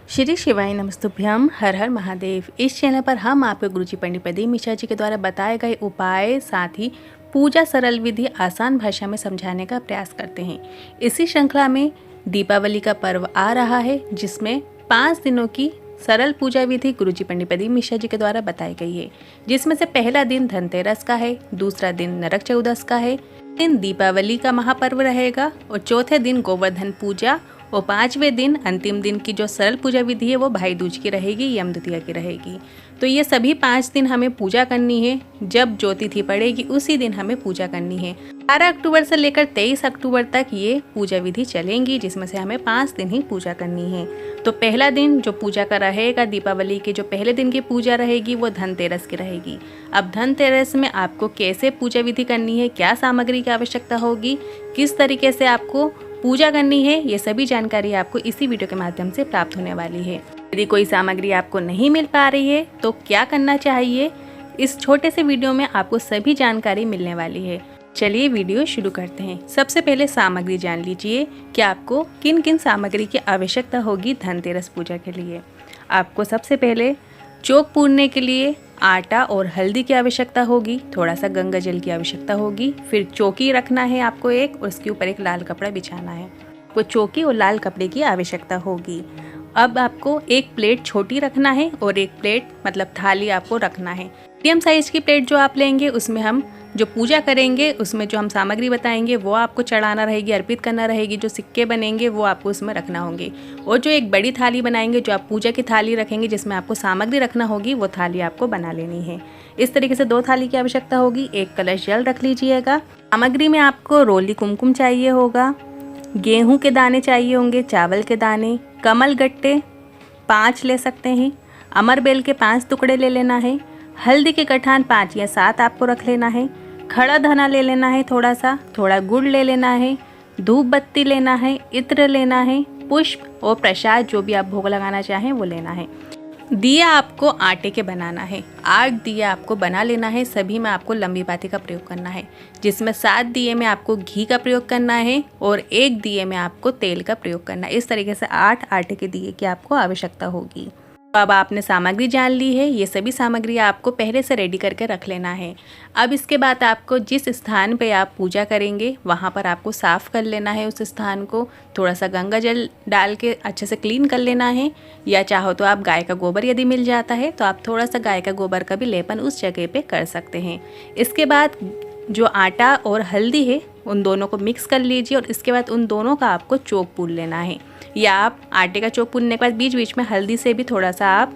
श्री शिवाय नमस्तुभ्यम। हर हर महादेव। इस चैनल पर हम आपके गुरुजी पंडित प्रदीप मिश्रा जी के द्वारा बताए गए उपाय, साथ ही पूजा सरल विधि आसान भाषा में समझाने का प्रयास करते हैं। इसी श्रृंखला में दीपावली का पर्व आ रहा है, जिसमें 5 दिनों की सरल पूजा विधि गुरुजी पंडित प्रदीप मिश्रा जी के द्वारा बताई गई है, जिसमें से पहला दिन धनतेरस का है, दूसरा दिन नरक चौदस का है, दिन दीपावली का महापर्व रहेगा और चौथे दिन गोवर्धन पूजा और 5वें दिन अंतिम दिन की जो सरल पूजा विधि है वो भाई दूज की रहेगी, यम द्वितीया की रहेगी। तो ये सभी 5 दिन हमें पूजा करनी है। जब ज्योति थी पड़ेगी उसी दिन हमें पूजा करनी है। 12 अक्टूबर से लेकर 23 अक्टूबर तक ये पूजा विधि चलेंगी, जिसमें से हमें 5 दिन ही पूजा करनी है। तो पहला दिन जो पूजा का रहेगा, दीपावली के जो पहले दिन की पूजा रहेगी वो धनतेरस की रहेगी। अब धनतेरस में आपको कैसे पूजा विधि करनी है, क्या सामग्री की आवश्यकता होगी, किस तरीके से आपको पूजा करनी है, ये सभी जानकारी आपको इसी वीडियो के माध्यम से प्राप्त होने वाली है। यदि कोई सामग्री आपको नहीं मिल पा रही है तो क्या करना चाहिए, इस छोटे से वीडियो में आपको सभी जानकारी मिलने वाली है। चलिए वीडियो शुरू करते हैं। सबसे पहले सामग्री जान लीजिए कि आपको किन किन सामग्री की आवश्यकता होगी धनतेरस पूजा के लिए। आपको सबसे पहले चौक पूरने के लिए आटा और हल्दी की आवश्यकता होगी, थोड़ा सा गंगा जल की आवश्यकता होगी। फिर चौकी रखना है आपको एक, और उसके ऊपर एक लाल कपड़ा बिछाना है। आपको चौकी और लाल कपड़े की आवश्यकता होगी। अब आपको एक प्लेट छोटी रखना है और एक प्लेट मतलब थाली आपको रखना है। मीडियम साइज की प्लेट जो आप लेंगे उसमें हम जो पूजा करेंगे, उसमें जो हम सामग्री बताएंगे वो आपको चढ़ाना रहेगी, अर्पित करना रहेगी। जो सिक्के बनेंगे वो आपको उसमें रखना होंगे। और जो एक बड़ी थाली बनाएंगे, जो आप पूजा की थाली रखेंगे जिसमें आपको सामग्री रखना होगी, वो थाली आपको बना लेनी है। इस तरीके से 2 थाली की आवश्यकता होगी। एक कलश जल रख लीजिएगा। सामग्री में आपको रोली कुमकुम चाहिए होगा, गेहूँ के दाने चाहिए होंगे, चावल के दाने, कमल गट्टे 5 ले सकते हैं, अमरबेल के 5 टुकड़े ले लेना है, हल्दी के गठान 5 या 7 आपको रख लेना है, खड़ा धना ले लेना है, थोड़ा गुड़ ले लेना है, धूप बत्ती लेना है, इत्र लेना है, पुष्प और प्रसाद जो भी आप भोग लगाना चाहें वो लेना है। दिया आपको आटे के बनाना है। 8 दिया आपको बना लेना है। सभी में आपको लंबी बाती का प्रयोग करना है, जिसमें 7 दिए में आपको घी का प्रयोग करना है और 1 दिए में आपको तेल का प्रयोग करना है। इस तरीके से 8 आटे के दिए की आपको आवश्यकता होगी। तो अब आपने सामग्री जान ली है। ये सभी सामग्री आपको पहले से रेडी करके रख लेना है। अब इसके बाद आपको जिस स्थान पे आप पूजा करेंगे वहाँ पर आपको साफ़ कर लेना है। उस स्थान को थोड़ा सा गंगा जल डाल के अच्छे से क्लीन कर लेना है, या चाहो तो आप गाय का गोबर यदि मिल जाता है तो आप थोड़ा सा गाय का गोबर का भी लेपन उस जगह पे कर सकते हैं। इसके बाद जो आटा और हल्दी है उन दोनों को मिक्स कर लीजिए और इसके बाद उन दोनों का आपको चोक पूर लेना है। या आप आटे का चोक पूरने के बाद बीच बीच में हल्दी से भी थोड़ा सा आप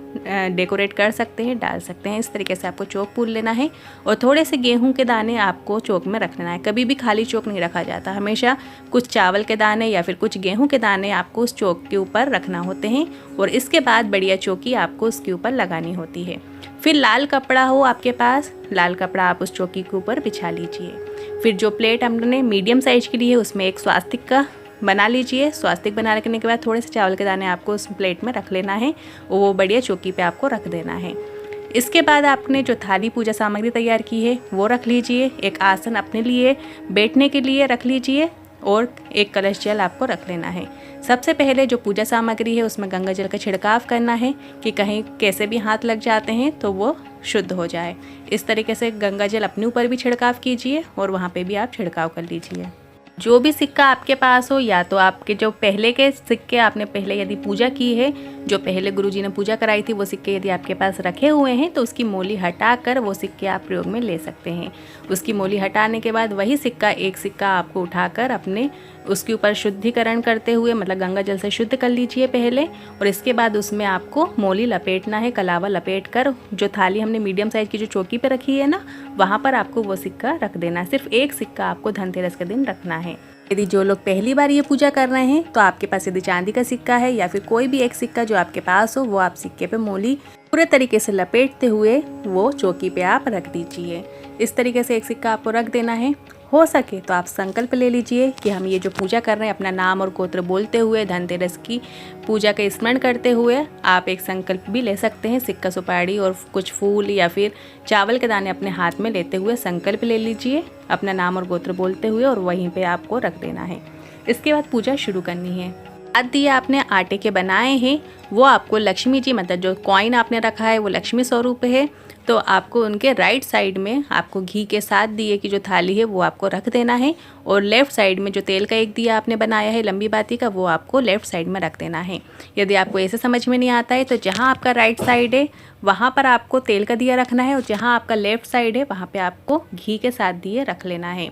डेकोरेट कर सकते हैं, डाल सकते हैं। इस तरीके से आपको चोक पूर लेना है और थोड़े से गेहूं के दाने आपको चोक में रख लेना है। कभी भी खाली चोक नहीं रखा जाता, हमेशा कुछ चावल के दाने या फिर कुछ गेहूं के दाने आपको उस चोक के ऊपर रखना होते हैं और इसके बाद बढ़िया चौकी आपको उसके ऊपर लगानी होती है। फिर लाल कपड़ा हो आपके पास, लाल कपड़ा आप उस चौकी के ऊपर बिछा लीजिए। फिर जो प्लेट हमने मीडियम साइज के लिए उसमें एक स्वास्तिक का बना लीजिए। स्वास्तिक बना रखने के बाद थोड़े से चावल के दाने आपको उस प्लेट में रख लेना है, वो बढ़िया चौकी पे आपको रख देना है। इसके बाद आपने जो थाली पूजा सामग्री तैयार की है वो रख लीजिए। एक आसन अपने लिए बैठने के लिए रख लीजिए और एक कलश जल आपको रख लेना है। सबसे पहले जो पूजा सामग्री है उसमें गंगा जल का छिड़काव करना है कि कहीं कैसे भी हाथ लग जाते हैं तो वो शुद्ध हो जाए। इस तरीके से गंगा जल अपने ऊपर भी छिड़काव कीजिए और वहाँ पे भी आप छिड़काव कर लीजिए। जो भी सिक्का आपके पास हो, या तो आपके जो पहले के सिक्के आपने पहले यदि पूजा की है, जो पहले गुरुजी ने पूजा कराई थी, वो सिक्के यदि आपके पास रखे हुए हैं तो उसकी मोली हटाकर वो सिक्के आप प्रयोग में ले सकते हैं। उसकी मोली हटाने के बाद वही सिक्का, एक सिक्का आपको उठाकर अपने उसके ऊपर शुद्धिकरण करते हुए मतलब गंगा जल से शुद्ध कर लीजिए पहले, और इसके बाद उसमें आपको मोली लपेटना है। कलावा लपेट कर जो थाली हमने मीडियम साइज की जो चौकी पे रखी है ना, वहाँ पर आपको वो सिक्का रख देना है। सिर्फ एक सिक्का आपको धनतेरस के दिन रखना है। यदि जो लोग पहली बार ये पूजा कर रहे हैं तो आपके पास यदि चांदी का सिक्का है या फिर कोई भी एक सिक्का जो आपके पास हो, वो आप सिक्के पे मोली पूरे तरीके से लपेटते हुए वो चौकी पे आप रख दीजिए। इस तरीके से एक सिक्का आपको रख देना है। हो सके तो आप संकल्प ले लीजिए कि हम ये जो पूजा कर रहे हैं अपना नाम और गोत्र बोलते हुए धनतेरस की पूजा का स्मरण करते हुए आप एक संकल्प भी ले सकते हैं। सिक्का सुपारी और कुछ फूल या फिर चावल के दाने अपने हाथ में लेते हुए संकल्प ले लीजिए अपना नाम और गोत्र बोलते हुए, और वहीं पे आपको रख देना है। इसके बाद पूजा शुरू करनी है। 7 दिए आपने आटे के बनाए हैं वो आपको लक्ष्मी जी, मतलब जो कॉइन आपने रखा है वो लक्ष्मी स्वरूप है, तो आपको उनके राइट साइड में आपको घी के 7 दिए की जो थाली है वो आपको रख देना है, और लेफ़्ट साइड में जो तेल का एक दिया आपने बनाया है लंबी बाती का वो आपको लेफ़्ट साइड में रख देना है। यदि आपको ऐसे समझ में नहीं आता है तो जहाँ आपका राइट साइड है वहाँ पर आपको तेल का दिया रखना है, और जहाँ आपका लेफ़्ट साइड है वहाँ पर आपको घी के 7 दिए रख लेना है।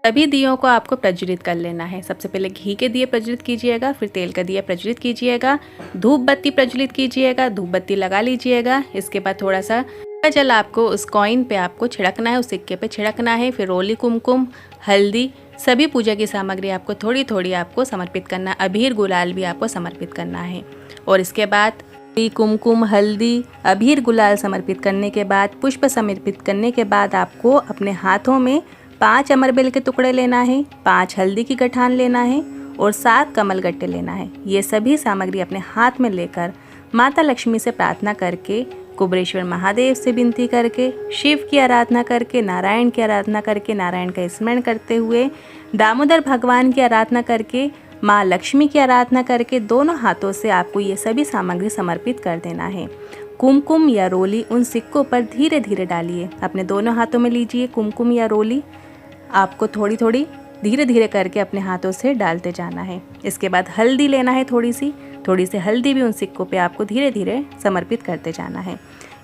सभी दियों को आपको प्रज्वलित कर लेना है। सबसे पहले घी के दिए प्रज्वलित कीजिएगा, फिर तेल का दिया प्रज्वलित कीजिएगा, धूप बत्ती प्रज्वलित कीजिएगा, धूप बत्ती लगा लीजिएगा। इसके बाद थोड़ा सा जल आपको उस कॉइन पे आपको छिड़कना है, उस सिक्के पे छिड़कना है। फिर रोली, कुमकुम, हल्दी, सभी पूजा की सामग्री आपको थोड़ी थोड़ी आपको समर्पित करना है। अबीर गुलाल भी आपको समर्पित करना है। और इसके बाद कुमकुम, हल्दी, अबीर गुलाल समर्पित करने के बाद, पुष्प समर्पित करने के बाद आपको अपने हाथों में 5 अमरबेल के टुकड़े लेना है, 5 हल्दी की गठान लेना है और 7 कमल गट्टे लेना है। ये सभी सामग्री अपने हाथ में लेकर माता लक्ष्मी से प्रार्थना करके, कुबेरेश्वर महादेव से विनती करके, शिव की आराधना करके, नारायण की आराधना करके, नारायण का स्मरण करते हुए, दामोदर भगवान की आराधना करके, माँ लक्ष्मी की आराधना करके दोनों हाथों से आपको ये सभी सामग्री समर्पित कर देना है। कुमकुम या रोली उन सिक्कों पर धीरे धीरे डालिए। अपने दोनों हाथों में लीजिए कुमकुम या रोली, आपको थोड़ी थोड़ी धीरे धीरे करके अपने हाथों से डालते जाना है। इसके बाद हल्दी लेना है, थोड़ी सी हल्दी भी उन सिक्कों पे आपको धीरे धीरे समर्पित करते जाना है।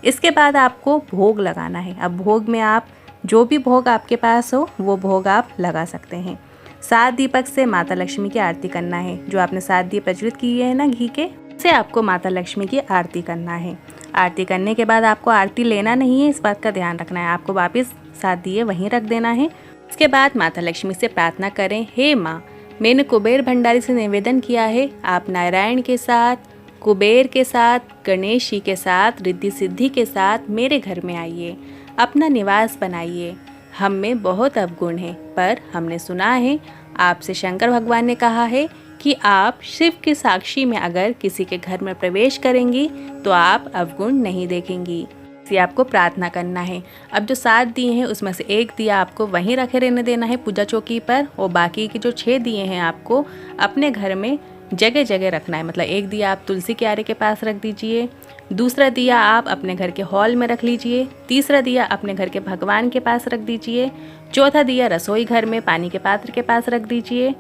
इसके बाद आपको भोग लगाना है। अब भोग में आप जो भी भोग आपके पास हो वो भोग आप लगा सकते हैं। 7 दीपक से माता लक्ष्मी की आरती करना है। जो आपने 7 दिए प्रज्वलित किए हैं ना घी के, से आपको माता लक्ष्मी की आरती करना है। आरती करने के बाद आपको आरती लेना नहीं है, इस बात का ध्यान रखना है। आपको वापस 7 दिए वहीं रख देना है। इसके बाद माता लक्ष्मी से प्रार्थना करें, हे माँ, मैंने कुबेर भंडारी से निवेदन किया है, आप नारायण के साथ, कुबेर के साथ, गणेश जी के साथ, रिद्धि सिद्धि के साथ मेरे घर में आइए, अपना निवास बनाइए। हम में बहुत अवगुण है, पर हमने सुना है आपसे शंकर भगवान ने कहा है कि आप शिव के साक्षी में अगर किसी के घर में प्रवेश करेंगी तो आप अवगुण नहीं देखेंगी। इसलिए आपको प्रार्थना करना है। अब जो 7 दिए हैं उसमें से एक दिया आपको वहीं रखे रहने देना है पूजा चौकी पर, और बाकी के जो 6 दिए हैं आपको अपने घर में जगह जगह रखना है। मतलब एक दिया आप तुलसी क्यारे के पास रख दीजिए, दूसरा दिया आप अपने घर के हॉल में रख लीजिए, तीसरा दिया अपने घर के भगवान के पास रख दीजिए, चौथा दिया रसोई घर में पानी के पात्र के पास रख दीजिए,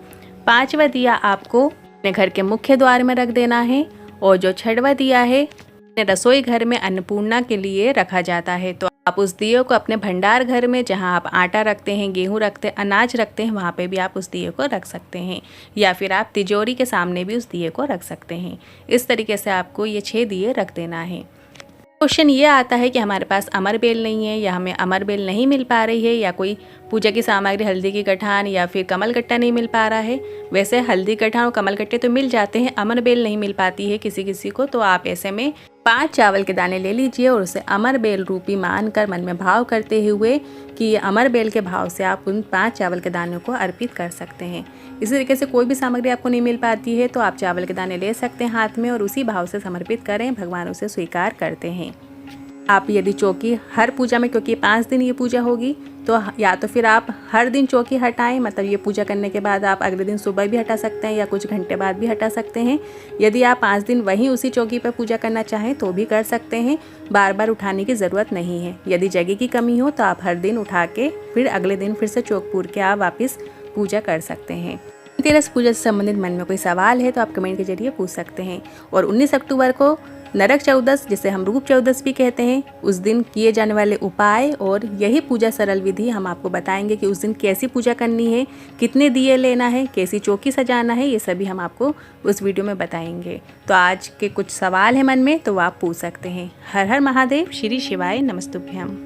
5वां दिया आपको अपने घर के मुख्य द्वार में रख देना है, और जो 6वां दिया है रसोई घर में अन्नपूर्णा के लिए रखा जाता है। तो आप उस दिए को अपने भंडार घर में, जहां आप आटा रखते हैं, गेहूं रखते हैं, अनाज रखते हैं, वहां पे भी आप उस दिए को रख सकते हैं, या फिर आप तिजोरी के सामने भी उस दिए को रख सकते हैं। इस तरीके से आपको ये 6 दिए रख देना है। क्वेश्चन ये आता है कि हमारे पास अमरबेल नहीं है, या हमें अमरबेल नहीं मिल पा रही है, या कोई पूजा की सामग्री हल्दी की गठान या फिर कमल गट्टा नहीं मिल पा रहा है। वैसे हल्दी गठान और कमल गट्टे तो मिल जाते हैं, अमरबेल नहीं मिल पाती है किसी किसी को। तो आप ऐसे में 5 चावल के दाने ले लीजिए और उसे अमरबेल रूपी मानकर मन में भाव करते हुए कि ये अमरबेल के भाव से आप उन 5 चावल के दानों को अर्पित कर सकते हैं। इसी तरीके से कोई भी सामग्री आपको नहीं मिल पाती है तो आप चावल के दाने ले सकते हैं हाथ में और उसी भाव से समर्पित करें, भगवान उसे स्वीकार करते हैं। आप यदि चौकी हर पूजा में, क्योंकि 5 दिन ये पूजा होगी, तो या तो फिर आप हर दिन चौकी हटाएं, मतलब ये पूजा करने के बाद आप अगले दिन सुबह भी हटा सकते हैं या कुछ घंटे बाद भी हटा सकते हैं। यदि आप 5 दिन वहीं उसी चौकी पर पूजा करना चाहें तो भी कर सकते हैं, बार बार उठाने की ज़रूरत नहीं है। यदि जगह की कमी हो तो आप हर दिन उठा के फिर अगले दिन फिर से चौक पूर के आप वापस पूजा कर सकते हैं। धनतेरस पूजा से संबंधित मन में कोई सवाल है तो आप कमेंट के जरिए पूछ सकते हैं। और 19 अक्टूबर को नरक चौदस, जिसे हम रूप चौदस भी कहते हैं, उस दिन किए जाने वाले उपाय और यही पूजा सरल विधि हम आपको बताएंगे कि उस दिन कैसी पूजा करनी है, कितने दिए लेना है, कैसी चौकी सजाना है, ये सभी हम आपको उस वीडियो में बताएंगे। तो आज के कुछ सवाल है मन में तो आप पूछ सकते हैं। हर हर महादेव, श्री शिवाय नमस्तुभ्यम।